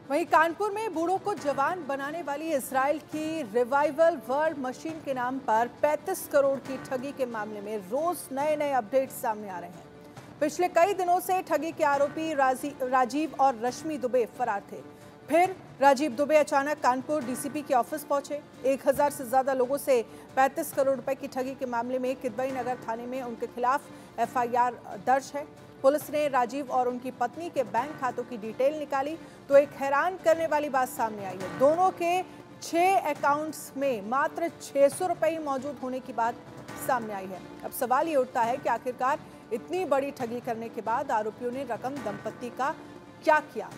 वहीं कानपुर में बूढ़ों को जवान बनाने वाली इजराइल की रिवाइवल वर्ल्ड मशीन के नाम पर 35 करोड़ की ठगी के मामले में रोज नए नए अपडेट सामने आ रहे हैं। पिछले कई दिनों से ठगी के आरोपी राजीव और रश्मि दुबे फरार थे। फिर राजीव दुबे अचानक कानपुर डीसीपी के ऑफिस पहुंचे। 1000 से ज्यादा लोगों से 35 करोड़ रुपए की ठगी के मामले में किदवई नगर थाने में उनके खिलाफ एफआईआर दर्ज है। पुलिस ने राजीव और उनकी पत्नी के बैंक खातों की डिटेल निकाली तो एक हैरान करने वाली बात सामने आई है। दोनों के 6 अकाउंट्स में मात्र 600 रुपए ही मौजूद होने की बात सामने आई है। अब सवाल ये उठता है कि आखिरकार इतनी बड़ी ठगी करने के बाद आरोपियों ने रकम दंपत्ति का क्या किया,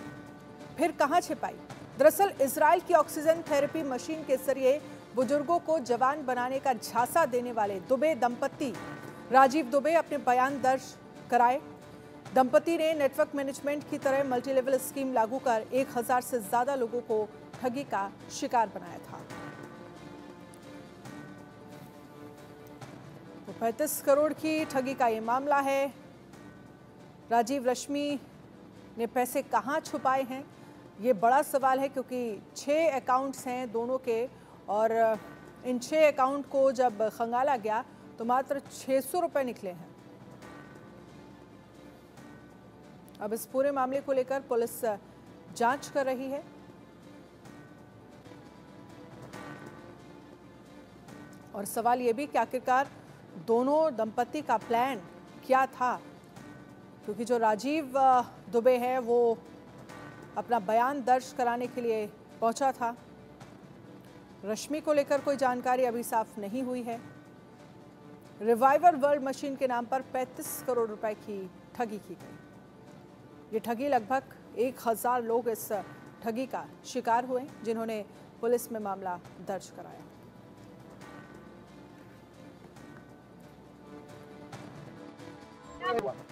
फिर कहां छिपाई। दरअसल इजराइल की ऑक्सीजन थेरेपी मशीन के जरिए बुजुर्गों को जवान बनाने का झांसा देने वाले दुबे दंपत्ति राजीव दुबे अपने बयान दर्ज कराए। दंपति ने नेटवर्क मैनेजमेंट की तरह मल्टी लेवल स्कीम लागू कर 1000 से ज्यादा लोगों को ठगी का शिकार बनाया था। तो 35 करोड़ की ठगी का ये मामला है। राजीव रश्मि ने पैसे कहां छुपाए हैं, ये बड़ा सवाल है, क्योंकि 6 अकाउंट्स हैं दोनों के और इन 6 अकाउंट को जब खंगाला गया तो मात्र 600 रुपए निकले हैं। अब इस पूरे मामले को लेकर पुलिस जांच कर रही है और सवाल ये भी कि आखिरकार दोनों दंपति का प्लान क्या था, क्योंकि जो राजीव दुबे है वो अपना बयान दर्ज कराने के लिए पहुंचा था। रश्मि को लेकर कोई जानकारी अभी साफ नहीं हुई है। रिवाइवल वर्ल्ड मशीन के नाम पर 35 करोड़ रुपए की ठगी की गई। ये ठगी लगभग 1000 लोग इस ठगी का शिकार हुए, जिन्होंने पुलिस में मामला दर्ज कराया।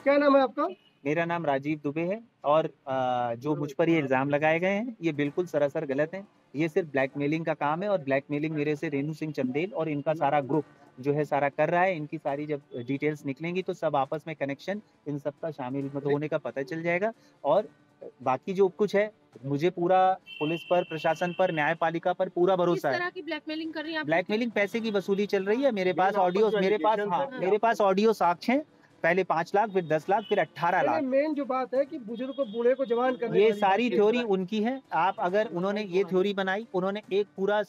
क्या नाम है आपका? मेरा नाम राजीव दुबे है और जो मुझ पर ये इल्ज़ाम लगाए गए हैं ये बिल्कुल सरासर गलत है। ये सिर्फ ब्लैकमेलिंग का काम है और ब्लैकमेलिंग मेरे से रेणु सिंह चंदेल और इनका सारा ग्रुप जो है सारा कर रहा है। इनकी सारी जब डिटेल्स निकलेंगी तो सब आपस में कनेक्शन इन सबका शामिल मतलब होने का पता चल जाएगा। और बाकी जो कुछ है मुझे पूरा पुलिस पर, प्रशासन पर, न्यायपालिका पर पूरा भरोसा है। किस तरह की ब्लैकमेलिंग कर रही है आप? ब्लैकमेलिंग पैसे की वसूली चल रही है। मेरे पास ऑडियो साक्ष्य हैं। पहले 5 लाख, फिर 10 लाख, फिर 18 लाख। मेन जो बात है कि बुजुर्ग को बूढ़े को जवान करने ये सारी थ्योरी उनकी है। आप अगर उन्होंने ये थ्योरी बनाई, उन्होंने एक पूरा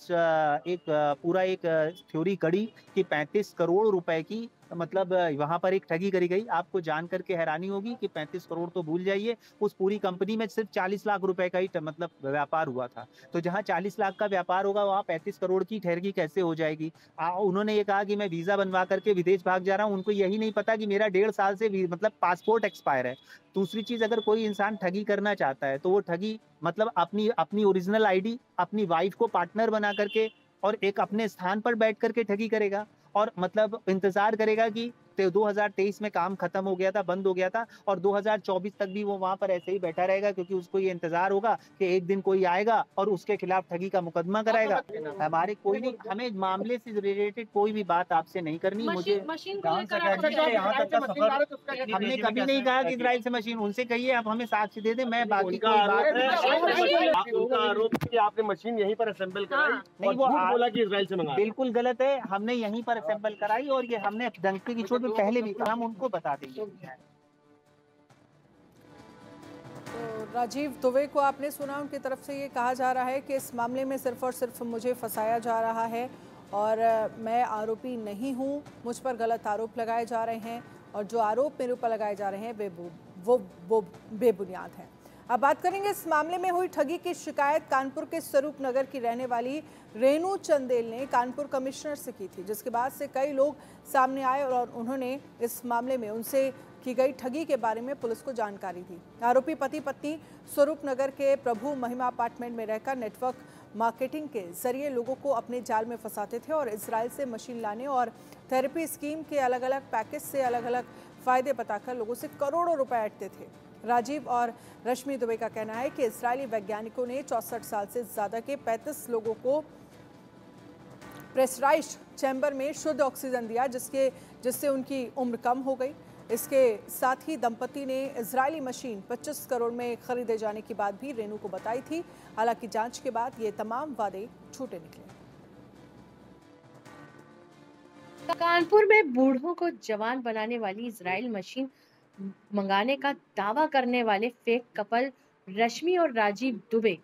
थ्योरी कड़ी कि 35 करोड़ रुपए की मतलब वहां पर एक ठगी करी गई। आपको जान करके हैरानी होगी कि 35 करोड़ तो भूल जाइए, उस पूरी कंपनी में सिर्फ 40 लाख रुपए का ही मतलब व्यापार हुआ था। तो जहां 40 लाख का व्यापार होगा वहां 35 करोड़ की ठगी कैसे हो जाएगी। उन्होंने ये कहा कि मैं वीजा बनवा करके विदेश भाग जा रहा हूं। उनको यही नहीं पता कि मेरा 1.5 साल से मतलब पासपोर्ट एक्सपायर है। दूसरी चीज, अगर कोई इंसान ठगी करना चाहता है तो वो ठगी मतलब अपनी ओरिजिनल आईडी, अपनी वाइफ को पार्टनर बना करके और एक अपने स्थान पर बैठ करके ठगी करेगा और मतलब इंतजार करेगा कि 2023 में काम खत्म हो गया था, बंद हो गया था और 2024 तक भी वो वहां पर ऐसे ही बैठा रहेगा, क्योंकि उसको ये इंतजार होगा कि एक दिन कोई आएगा और उसके खिलाफ ठगी का मुकदमा कराएगा। हमारे कोई नहीं, हमें मामले से रिलेटेड कोई भी बात आपसे नहीं करनी। मुझे मशीन हमने कभी नहीं कहा कि इजराइल से मशीन, उनसे कहिए आप हमें साक्ष्य दे दें। मैं बाकी आरोप कि आपने मशीन यहीं पर असेंबल कराई नहीं, वो बोला कि इजराइल से मंगाया। बिल्कुल गलत है। हमने यहीं पर असेंबल कराई और ये हमने डंके की चोट में पहले भी कहा, हम उनको बता देंगे। तो राजीव दुबे को आपने सुना, उनकी तरफ से ये कहा जा रहा है कि इस मामले में सिर्फ और सिर्फ मुझे फंसाया जा रहा है और मैं आरोपी नहीं हूँ, मुझ पर गलत आरोप लगाए जा रहे हैं और जो आरोप मेरे ऊपर लगाए जा रहे हैं वो बेबुनियाद हैं। अब बात करेंगे इस मामले में हुई ठगी की शिकायत कानपुर के स्वरूप नगर की रहने वाली रेणु चंदेल ने कानपुर कमिश्नर से की थी, जिसके बाद से कई लोग सामने आए और उन्होंने इस मामले में उनसे की गई ठगी के बारे में पुलिस को जानकारी दी। आरोपी पति पत्नी स्वरूप नगर के प्रभु महिमा अपार्टमेंट में रहकर नेटवर्क मार्केटिंग के जरिए लोगों को अपने जाल में फंसाते थे और इजराइल से मशीन लाने और थेरेपी स्कीम के अलग अलग पैकेज से अलग अलग फायदे बताकर लोगों से करोड़ों रुपए ऐंठते थे। राजीव और रश्मि दुबे का कहना है कि इजरायली वैज्ञानिकों ने 64 साल से ज्यादा के 35 लोगों को प्रेशराइज्ड चैम्बर में शुद्ध ऑक्सीजन दिया, जिससे उनकी उम्र कम हो गई। इसके साथ ही दंपति ने इजरायली मशीन 25 करोड़ में खरीदे जाने की बात भी रेनू को बताई थी। हालांकि जांच के बाद ये तमाम वादे झूठे निकले। कानपुर में बूढ़ों को जवान बनाने वाली इजराइल मशीन मंगाने का दावा करने वाले फेक कपल रश्मि और राजीव दुबे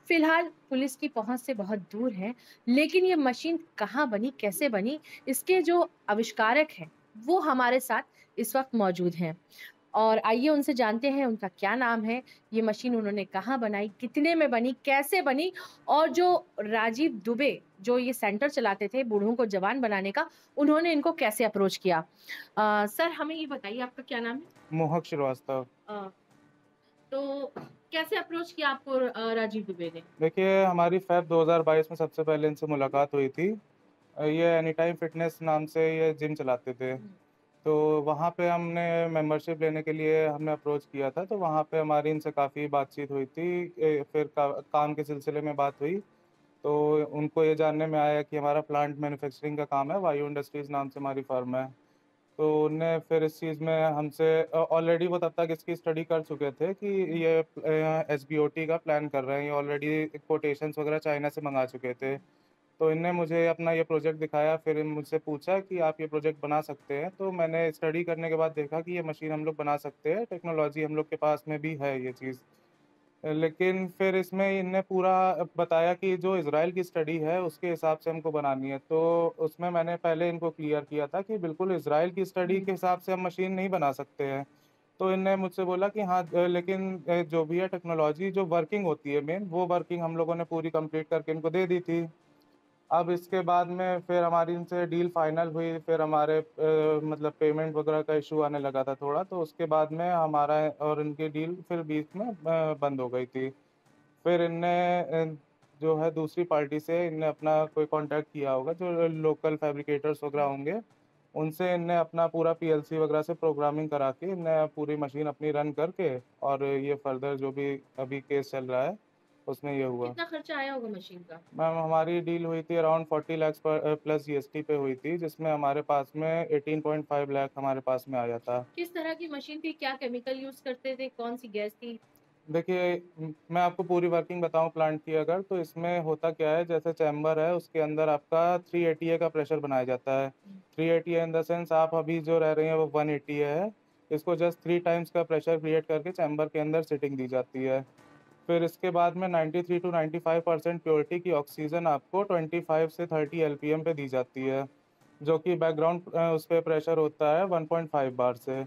फिलहाल पुलिस की पहुंच से बहुत दूर है, लेकिन ये मशीन कहाँ बनी, कैसे बनी, इसके जो आविष्कारक हैं वो हमारे साथ इस वक्त मौजूद हैं। और आइए उनसे जानते हैं उनका क्या नाम है, ये मशीन उन्होंने कहाँ बनाई, कितने में बनी, कैसे बनी, और जो राजीव दुबे जो ये सेंटर चलाते थे बूढ़ों को जवान बनाने का, उन्होंने इनको कैसे अप्रोच किया। सर हमें ये बताइए आपका क्या नाम है। मोहक श्रीवास्तव। तो कैसे अप्रोच किया आपको राजीव दुबे ने। देखिए हमारी फेब 2022 में सबसे पहले इनसे मुलाकात हुई थी। ये एनी टाइम फिटनेस नाम से ये जिम चलाते थे। तो वहाँ पे हमने मेंबरशिप लेने के लिए हमने अप्रोच किया था, तो वहाँ पे हमारी इनसे काफ़ी बातचीत हुई थी। फिर काम के सिलसिले में बात हुई, तो उनको ये जानने में आया कि हमारा प्लांट मैन्युफैक्चरिंग का काम है, वायु इंडस्ट्रीज़ नाम से हमारी फर्म है। तो उनने फिर इस चीज़ में हमसे ऑलरेडी वो तब तक इसकी स्टडी कर चुके थे कि ये एसबीओटी का प्लान कर रहे हैं, ये ऑलरेडी कोटेशंस वगैरह चाइना से मंगा चुके थे। तो इनने मुझे अपना ये प्रोजेक्ट दिखाया, फिर मुझसे पूछा कि आप ये प्रोजेक्ट बना सकते हैं। तो मैंने स्टडी करने के बाद देखा कि ये मशीन हम लोग बना सकते हैं, टेक्नोलॉजी हम लोग के पास में भी है ये चीज़। लेकिन फिर इसमें इनने पूरा बताया कि जो इज़राइल की स्टडी है उसके हिसाब से हमको बनानी है। तो उसमें मैंने पहले इनको क्लियर किया था कि बिल्कुल इज़राइल की स्टडी के हिसाब से हम मशीन नहीं बना सकते हैं। तो इनने मुझसे बोला कि हाँ लेकिन जो भी है टेक्नोलॉजी जो वर्किंग होती है मेन, वो वर्किंग हम लोगों ने पूरी कंप्लीट करके इनको दे दी थी। अब इसके बाद में फिर हमारी इनसे डील फाइनल हुई, फिर हमारे मतलब पेमेंट वगैरह का इशू आने लगा था थोड़ा, तो उसके बाद में हमारा और इनकी डील फिर बीच में बंद हो गई थी। फिर इनने जो है दूसरी पार्टी से इनने अपना कोई कॉन्टैक्ट किया होगा, जो लोकल फैब्रिकेटर्स वगैरह होंगे, उनसे इनने अपना पूरा पीएलसी वगैरह से प्रोग्रामिंग करा के इनने पूरी मशीन अपनी रन करके, और ये फर्दर जो भी अभी केस चल रहा है उसमें ये हुआ। कितना खर्चा आया होगा मशीन का। मैम हमारी डील हुई थी अराउंड 40 लाख पर प्लस जीएसटी पे हुई थी, जिसमें हमारे पास में 18.5 लाख हमारे पास में आया था। किस तरह की मशीन थी, क्या केमिकल यूज करते थे, कौन सी गैस थी। देखिए मैं आपको पूरी वर्किंग बताऊं प्लांट की अगर, तो इसमें होता क्या है, जैसे चैम्बर है उसके अंदर आपका 380 का प्रेशर बनाया जाता है। 380 इन द सेंस आप अभी जो रह रही हैं वो 180 है। इसको जस्ट 3 टाइम्स का प्रेशर क्रिएट करके चैम्बर के अंदर सिटिंग दी जाती है। फिर इसके बाद में 93 टू 95% प्योरिटी की ऑक्सीजन आपको 25 से 30 एलपीएम पे दी जाती है, जो कि बैकग्राउंड उस पे प्रेशर होता है 1.5 बार से।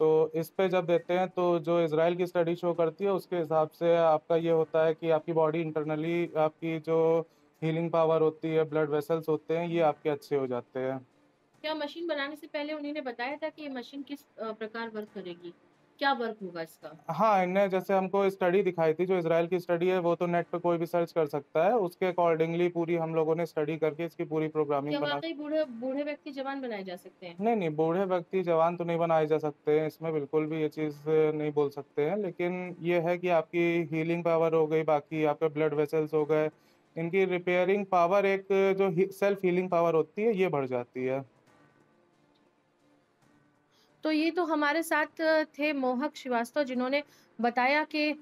तो इस पे जब देते हैं तो जो इज़राइल की स्टडी शो करती है उसके हिसाब से आपका ये होता है कि आपकी बॉडी इंटरनली आपकी जो हीलिंग पावर होती है, ब्लड वेसल्स होते हैं, ये आपके अच्छे हो जाते हैं। क्या मशीन बनाने से पहले उन्होंने बताया था कि ये मशीन किस प्रकार वर्क करेगी, क्या वर्क होगा इसका। हाँ, इनने जैसे हमको स्टडी दिखाई थी, जो इज़राइल की स्टडी है वो तो नेट पे कोई भी सर्च कर सकता है, उसके अकॉर्डिंगली पूरी हम लोगों ने स्टडी करके इसकी पूरी प्रोग्रामिंग क्या बना। वाकई बूढ़े बूढ़े व्यक्ति जवान बनाए जा सकते हैं। नहीं, नहीं, बूढ़े व्यक्ति जवान तो नहीं बनाए जा सकते हैं, इसमें बिल्कुल भी ये चीज़ नहीं बोल सकते हैं। लेकिन ये है कि आपकी हीलिंग पावर हो गई, बाकी आपके ब्लड वेसल्स हो गए, इनकी रिपेयरिंग पावर एक जो सेल्फ हीलिंग पावर होती है, ये बढ़ जाती है। तो ये तो हमारे साथ थे मोहक श्रीवास्तव, जिन्होंने बताया कि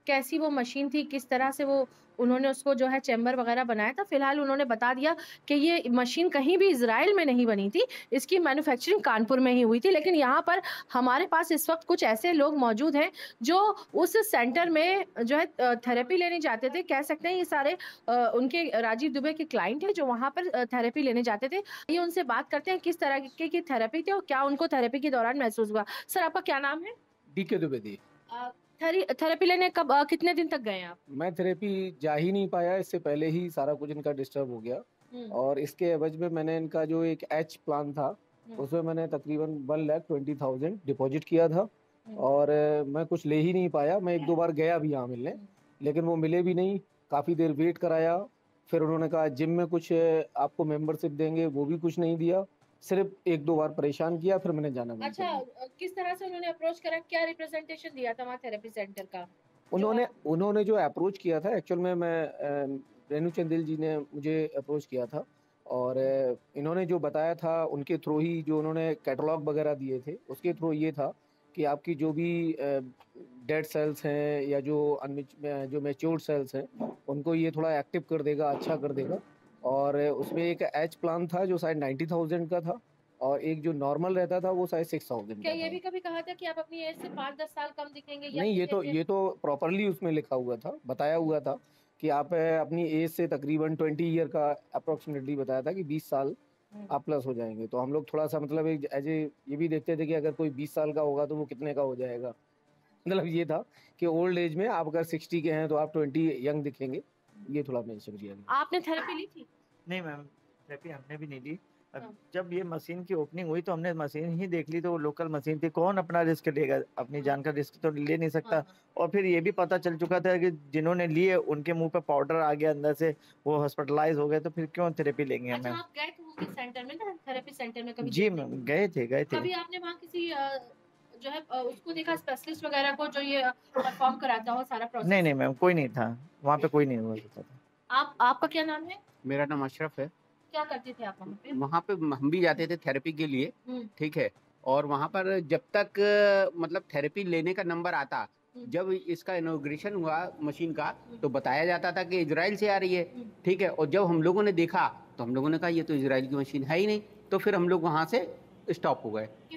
कैसी वो मशीन थी, किस तरह से वो उन्होंने उसको जो है चैम्बर वगैरह बनाया था। फिलहाल उन्होंने बता दिया कि ये मशीन कहीं भी इज़राइल में नहीं बनी थी, इसकी मैन्युफैक्चरिंग कानपुर में ही हुई थी। लेकिन यहाँ पर हमारे पास इस वक्त कुछ ऐसे लोग मौजूद हैं जो उस सेंटर में जो है थेरेपी लेने जाते थे। कह सकते हैं ये सारे उनके राजीव दुबे के क्लाइंट हैं जो वहाँ पर थेरेपी लेने जाते थे। ये उनसे बात करते हैं किस तरह की थेरेपी थी और क्या उनको थेरेपी के दौरान महसूस हुआ। सर आपका क्या नाम है। डीके द्विवेदी। थेरेपी लेने कब कितने दिन तक गए आप। मैं थेरेपी जा ही नहीं पाया, इससे पहले ही सारा कुछ इनका डिस्टर्ब हो गया। और इसके एवज में मैंने इनका जो एक एच प्लान था उसमें मैंने तकरीबन 1,20,000 डिपॉजिट किया था। और मैं कुछ ले ही नहीं पाया। मैं 1-2 बार गया भी यहाँ मिलने, लेकिन वो मिले भी नहीं। काफ़ी देर वेट कराया, फिर उन्होंने कहा जिम में कुछ आपको मेंबरशिप देंगे, वो भी कुछ नहीं दिया। सिर्फ 1-2 बार परेशान किया, फिर मैंने जाना बंद कर अच्छा, दिया। किस तरह से उन्होंने अप्रोच करा, क्या रिप्रेजेंटेशन दिया था वहाँ थेरेपी सेंटर का। उन्होंने जो अप्रोच किया था, एक्चुअल में मैं रेणु चंदेल जी ने मुझे अप्रोच किया था। और इन्होंने जो बताया था उनके थ्रू ही, जो उन्होंने कैटलॉग वगैरह दिए थे उसके थ्रू ये था कि आपकी जो भी डेड सेल्स हैं या जो मैच्योर्ड सेल्स हैं उनको ये थोड़ा एक्टिव कर देगा, अच्छा कर देगा। और उसमें एक एच प्लान था जो शायद 90,000 का था, और एक जो नॉर्मल रहता था वो शायद 6,000 क्या का ये था। भी कभी कहा था कि आप अपनी एज से 5-10 साल कम दिखेंगे या नहीं, फिर ये तो प्रॉपरली उसमें लिखा हुआ था, बताया हुआ था कि आप अपनी एज से तकरीबन 20 ईयर का अप्रोक्सीमेटली बताया था कि 20 साल आप प्लस हो जाएंगे। तो हम लोग थोड़ा सा मतलब एक एज ए ये भी देखते थे कि अगर कोई 20 साल का होगा तो वो कितने का हो जाएगा। मतलब ये था कि ओल्ड एज में आप अगर 60 के हैं तो आप 20 यंग दिखेंगे। ये थोड़ा मेंशन किया गया। आपने थेरेपी ली थी? नहीं मैम, थेरेपी हमने भी नहीं ली। अब हाँ। जब ये मशीन की ओपनिंग हुई तो हमने मशीन ही देख ली, तो वो लोकल मशीन थी, कौन अपना रिस्क लेगा, अपनी जान का रिस्क तो ले नहीं सकता। हाँ, और फिर ये भी पता चल चुका था कि जिन्होंने लिए उनके मुंह पे पाउडर आ गया अंदर से, वो हॉस्पिटलाइज हो गए, तो फिर क्यों थेरेपी लेंगे अच्छा, मैम। आप गए थे उनके सेंटर में ना, थेरेपी सेंटर में कभी जी देखने? मैम, गए थे कभी आपने वहाँ किसी जो है उसको देखा, स्पेशलिस्ट वगैरह को जो ये परफॉर्म कराता हो सारा प्रोसेस? नहीं मैम, कोई नहीं था वहाँ पे, कोई नहीं हुआ करता था। आपका क्या नाम है? मेरा नाम अशरफ है। क्या करते थे आप वहाँ पे? वहाँ पे हम भी जाते थे थेरेपी के लिए, हम्म, ठीक है। और वहाँ पर जब तक मतलब थेरेपी लेने का नंबर आता, जब इसका इनॉग्रेशन हुआ मशीन का, तो बताया जाता था कि इजराइल से आ रही है, ठीक है। और जब हम लोगों ने देखा तो हम लोगों ने कहा ये तो इजराइल की मशीन है ही नहीं, तो फिर हम लोग वहाँ से स्टॉप हो गए।